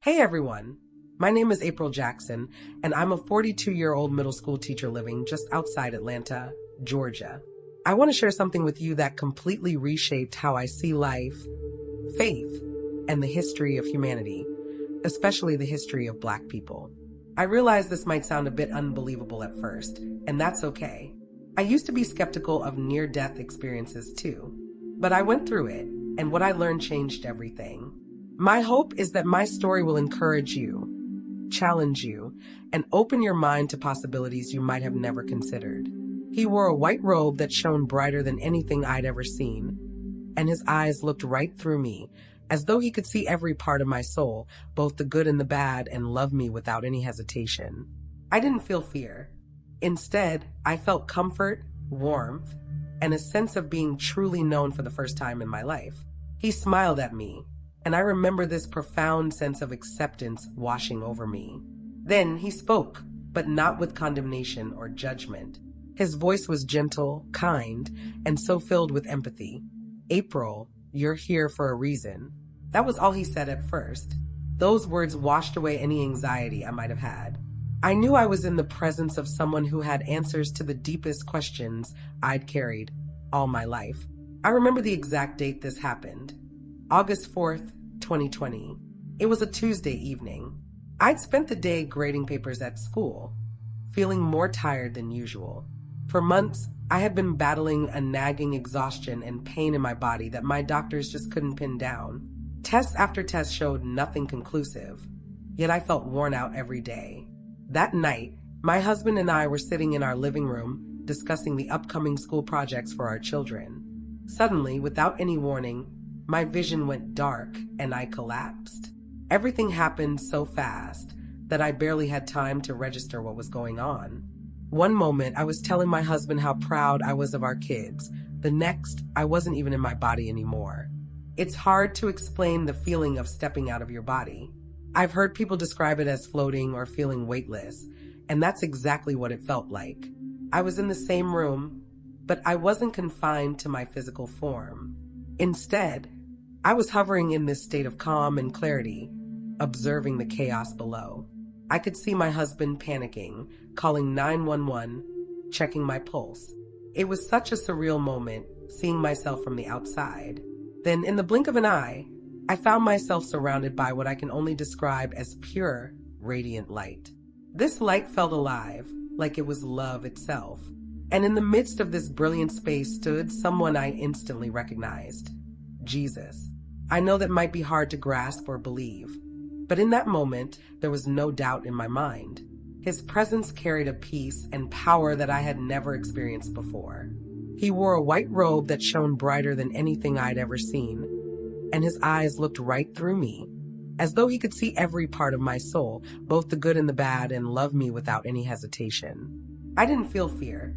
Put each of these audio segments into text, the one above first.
Hey everyone, my name is April Jackson, and I'm a 42-year-old middle school teacher living just outside Atlanta, Georgia. I want to share something with you that completely reshaped how I see life, faith, and the history of humanity, especially the history of Black people. I realize this might sound a bit unbelievable at first, and that's okay. I used to be skeptical of near-death experiences too, but I went through it, and what I learned changed everything. My hope is that my story will encourage you, challenge you, and open your mind to possibilities you might have never considered. He wore a white robe that shone brighter than anything I'd ever seen, and his eyes looked right through me, as though he could see every part of my soul, both the good and the bad, and love me without any hesitation. I didn't feel fear. Instead, I felt comfort, warmth, and a sense of being truly known for the first time in my life. He smiled at me, and I remember this profound sense of acceptance washing over me. Then he spoke, but not with condemnation or judgment. His voice was gentle, kind, and so filled with empathy. "April, you're here for a reason." That was all he said at first. Those words washed away any anxiety I might have had. I knew I was in the presence of someone who had answers to the deepest questions I'd carried all my life. I remember the exact date this happened. August 4th, 2020. It was a Tuesday evening. I'd spent the day grading papers at school, feeling more tired than usual. For months, I had been battling a nagging exhaustion and pain in my body that my doctors just couldn't pin down. Test after test showed nothing conclusive, yet I felt worn out every day. That night, my husband and I were sitting in our living room discussing the upcoming school projects for our children. Suddenly, without any warning, my vision went dark and I collapsed. Everything happened so fast that I barely had time to register what was going on. One moment, I was telling my husband how proud I was of our kids. The next, I wasn't even in my body anymore. It's hard to explain the feeling of stepping out of your body. I've heard people describe it as floating or feeling weightless, and that's exactly what it felt like. I was in the same room, but I wasn't confined to my physical form. Instead, I was hovering in this state of calm and clarity, observing the chaos below. I could see my husband panicking, calling 911, checking my pulse. It was such a surreal moment, seeing myself from the outside. Then, in the blink of an eye, I found myself surrounded by what I can only describe as pure, radiant light. This light felt alive, like it was love itself. And in the midst of this brilliant space stood someone I instantly recognized. Jesus. I know that might be hard to grasp or believe, but in that moment, there was no doubt in my mind. His presence carried a peace and power that I had never experienced before. He wore a white robe that shone brighter than anything I'd ever seen, and his eyes looked right through me, as though he could see every part of my soul, both the good and the bad, and love me without any hesitation. I didn't feel fear.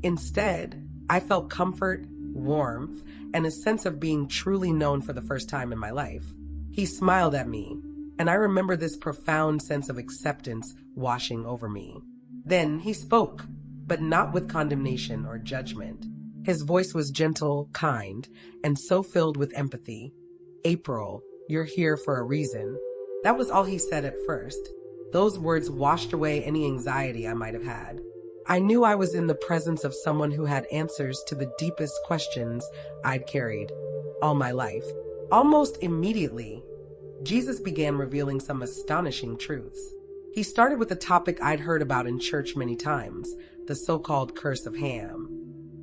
Instead, I felt comfort, warmth, and a sense of being truly known for the first time in my life. He smiled at me, and I remember this profound sense of acceptance washing over me. Then he spoke, but not with condemnation or judgment. His voice was gentle, kind, and so filled with empathy. "April, you're here for a reason." That was all he said at first. Those words washed away any anxiety I might have had. I knew I was in the presence of someone who had answers to the deepest questions I'd carried all my life. Almost immediately, Jesus began revealing some astonishing truths. He started with a topic I'd heard about in church many times, the so-called curse of Ham.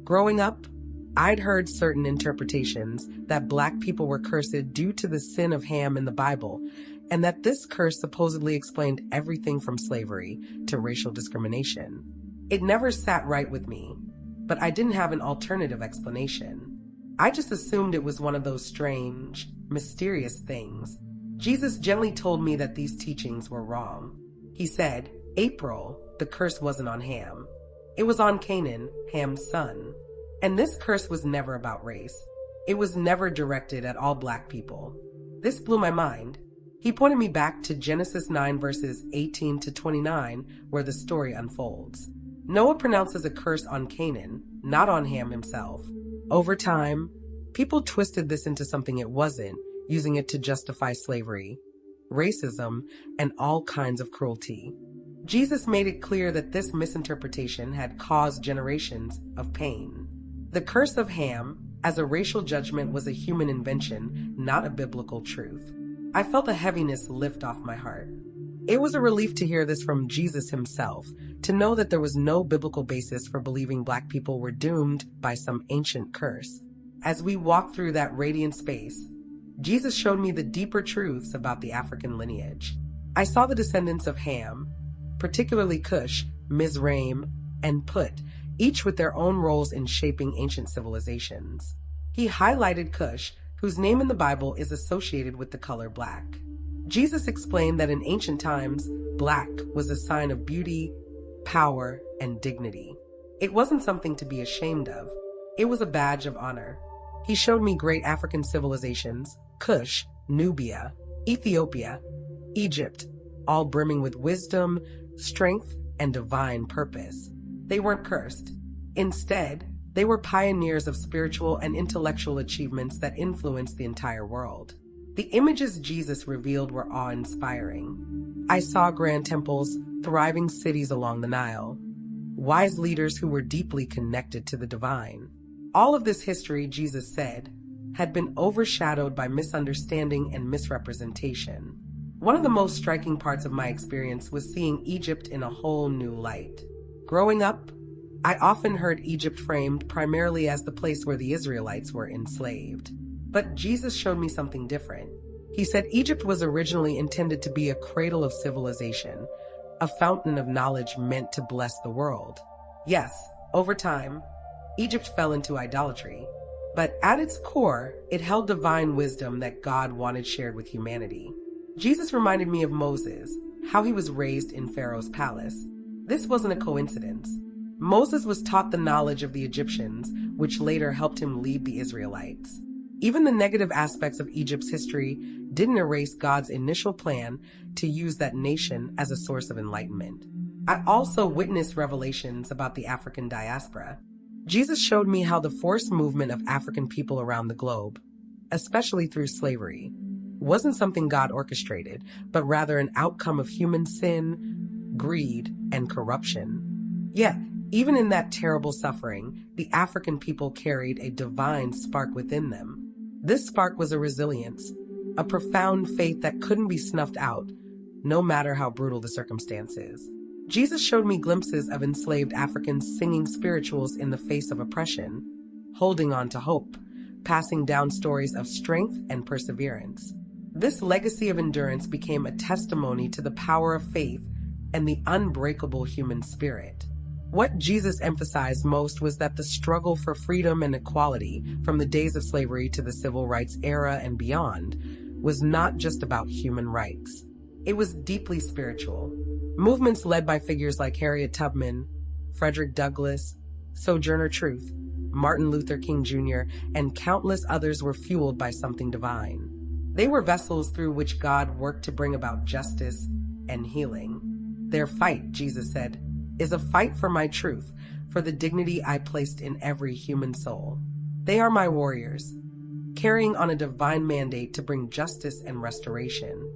Growing up, I'd heard certain interpretations that Black people were cursed due to the sin of Ham in the Bible, and that this curse supposedly explained everything from slavery to racial discrimination. It never sat right with me, but I didn't have an alternative explanation. I just assumed it was one of those strange, mysterious things. Jesus gently told me that these teachings were wrong. He said, "April, the curse wasn't on Ham. It was on Canaan, Ham's son. And this curse was never about race. It was never directed at all Black people." This blew my mind. He pointed me back to Genesis 9 verses 18 to 29, where the story unfolds. Noah pronounces a curse on Canaan, not on Ham himself. Over time, people twisted this into something it wasn't, using it to justify slavery, racism, and all kinds of cruelty. Jesus made it clear that this misinterpretation had caused generations of pain. The curse of Ham, as a racial judgment, was a human invention, not a biblical truth. I felt a heaviness lift off my heart. It was a relief to hear this from Jesus himself, to know that there was no biblical basis for believing Black people were doomed by some ancient curse. As we walked through that radiant space, Jesus showed me the deeper truths about the African lineage. I saw the descendants of Ham, particularly Cush, Mizraim, and Put, each with their own roles in shaping ancient civilizations. He highlighted Cush, whose name in the Bible is associated with the color black. Jesus explained that in ancient times, black was a sign of beauty, power, and dignity. It wasn't something to be ashamed of. It was a badge of honor. He showed me great African civilizations, Cush, Nubia, Ethiopia, Egypt, all brimming with wisdom, strength, and divine purpose. They weren't cursed. Instead, they were pioneers of spiritual and intellectual achievements that influenced the entire world. The images Jesus revealed were awe-inspiring. I saw grand temples, thriving cities along the Nile, wise leaders who were deeply connected to the divine. All of this history, Jesus said, had been overshadowed by misunderstanding and misrepresentation. One of the most striking parts of my experience was seeing Egypt in a whole new light. Growing up, I often heard Egypt framed primarily as the place where the Israelites were enslaved. But Jesus showed me something different. He said Egypt was originally intended to be a cradle of civilization, a fountain of knowledge meant to bless the world. Yes, over time, Egypt fell into idolatry, but at its core, it held divine wisdom that God wanted shared with humanity. Jesus reminded me of Moses, how he was raised in Pharaoh's palace. This wasn't a coincidence. Moses was taught the knowledge of the Egyptians, which later helped him lead the Israelites. Even the negative aspects of Egypt's history didn't erase God's initial plan to use that nation as a source of enlightenment. I also witnessed revelations about the African diaspora. Jesus showed me how the forced movement of African people around the globe, especially through slavery, wasn't something God orchestrated, but rather an outcome of human sin, greed, and corruption. Yet, even in that terrible suffering, the African people carried a divine spark within them. This spark was a resilience, a profound faith that couldn't be snuffed out, no matter how brutal the circumstances. Jesus showed me glimpses of enslaved Africans singing spirituals in the face of oppression, holding on to hope, passing down stories of strength and perseverance. This legacy of endurance became a testimony to the power of faith and the unbreakable human spirit. What Jesus emphasized most was that the struggle for freedom and equality, from the days of slavery to the civil rights era and beyond, was not just about human rights. It was deeply spiritual. Movements led by figures like Harriet Tubman, Frederick Douglass, Sojourner Truth, Martin Luther King Jr., and countless others were fueled by something divine. They were vessels through which God worked to bring about justice and healing. Their fight, Jesus said, is a fight for my truth, for the dignity I placed in every human soul. They are my warriors, carrying on a divine mandate to bring justice and restoration.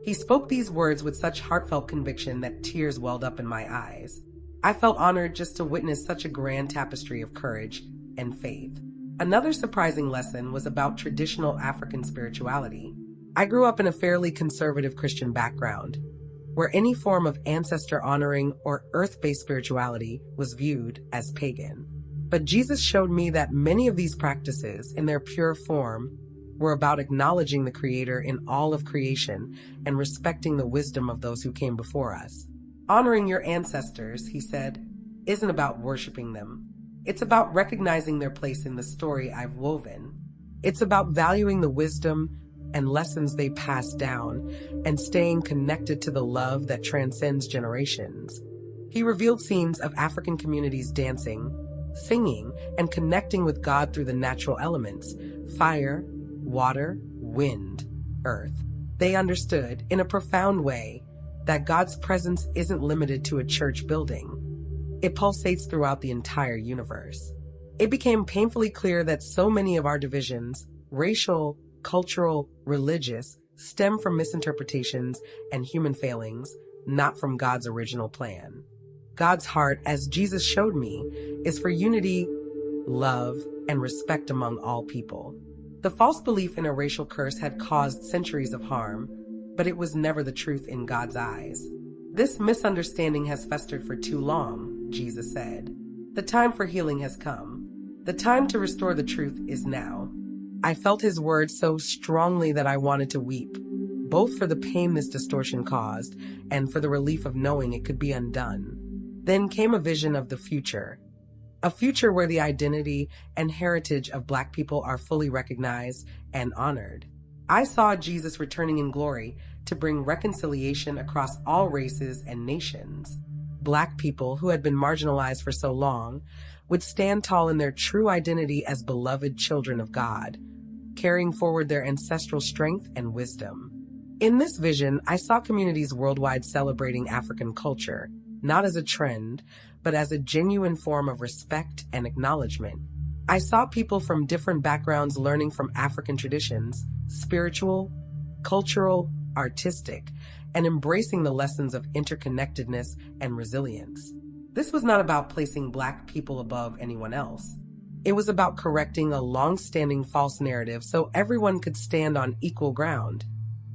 He spoke these words with such heartfelt conviction that tears welled up in my eyes. I felt honored just to witness such a grand tapestry of courage and faith. Another surprising lesson was about traditional African spirituality. I grew up in a fairly conservative Christian background, where any form of ancestor honoring or earth-based spirituality was viewed as pagan. But Jesus showed me that many of these practices, in their pure form, were about acknowledging the Creator in all of creation and respecting the wisdom of those who came before us. Honoring your ancestors, he said, isn't about worshiping them. It's about recognizing their place in the story I've woven. It's about valuing the wisdom and lessons they pass down, and staying connected to the love that transcends generations. He revealed scenes of African communities dancing, singing, and connecting with God through the natural elements: fire, water, wind, earth. They understood, in a profound way, that God's presence isn't limited to a church building. It pulsates throughout the entire universe. It became painfully clear that so many of our divisions, racial, cultural, religious, stem from misinterpretations and human failings, not from God's original plan. God's heart, as Jesus showed me, is for unity, love, and respect among all people. The false belief in a racial curse had caused centuries of harm, but it was never the truth in God's eyes. This misunderstanding has festered for too long, Jesus said. The time for healing has come. The time to restore the truth is now. I felt his words so strongly that I wanted to weep, both for the pain this distortion caused and for the relief of knowing it could be undone. Then came a vision of the future, a future where the identity and heritage of Black people are fully recognized and honored. I saw Jesus returning in glory to bring reconciliation across all races and nations. Black people, who had been marginalized for so long, would stand tall in their true identity as beloved children of God, carrying forward their ancestral strength and wisdom. In this vision, I saw communities worldwide celebrating African culture, not as a trend, but as a genuine form of respect and acknowledgement. I saw people from different backgrounds learning from African traditions, spiritual, cultural, artistic, and embracing the lessons of interconnectedness and resilience. This was not about placing Black people above anyone else. It was about correcting a long-standing false narrative so everyone could stand on equal ground,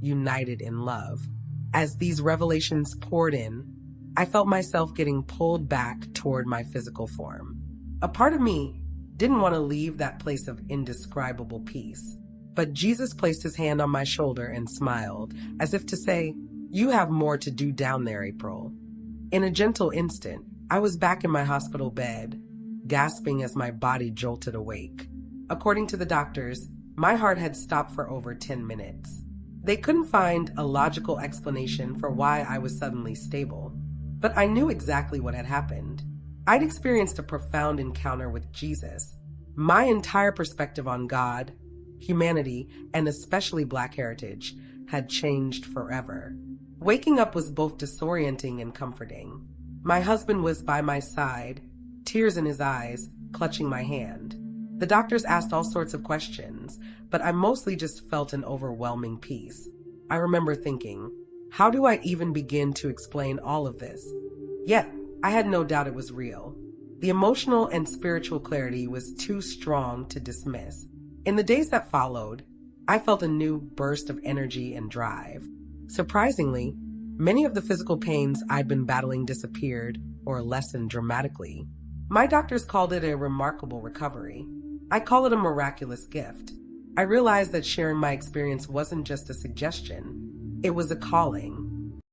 united in love. As these revelations poured in, I felt myself getting pulled back toward my physical form. A part of me didn't want to leave that place of indescribable peace, but Jesus placed his hand on my shoulder and smiled, as if to say, "You have more to do down there, April." In a gentle instant, I was back in my hospital bed, gasping as my body jolted awake. According to the doctors, my heart had stopped for over 10 minutes. They couldn't find a logical explanation for why I was suddenly stable, but I knew exactly what had happened. I'd experienced a profound encounter with Jesus. My entire perspective on God, humanity, and especially Black heritage had changed forever. Waking up was both disorienting and comforting. My husband was by my side, tears in his eyes, clutching my hand. The doctors asked all sorts of questions, but I mostly just felt an overwhelming peace. I remember thinking, how do I even begin to explain all of this? Yet, I had no doubt it was real. The emotional and spiritual clarity was too strong to dismiss. In the days that followed, I felt a new burst of energy and drive. Surprisingly, many of the physical pains I'd been battling disappeared or lessened dramatically. My doctors called it a remarkable recovery. I call it a miraculous gift. I realized that sharing my experience wasn't just a suggestion, it was a calling.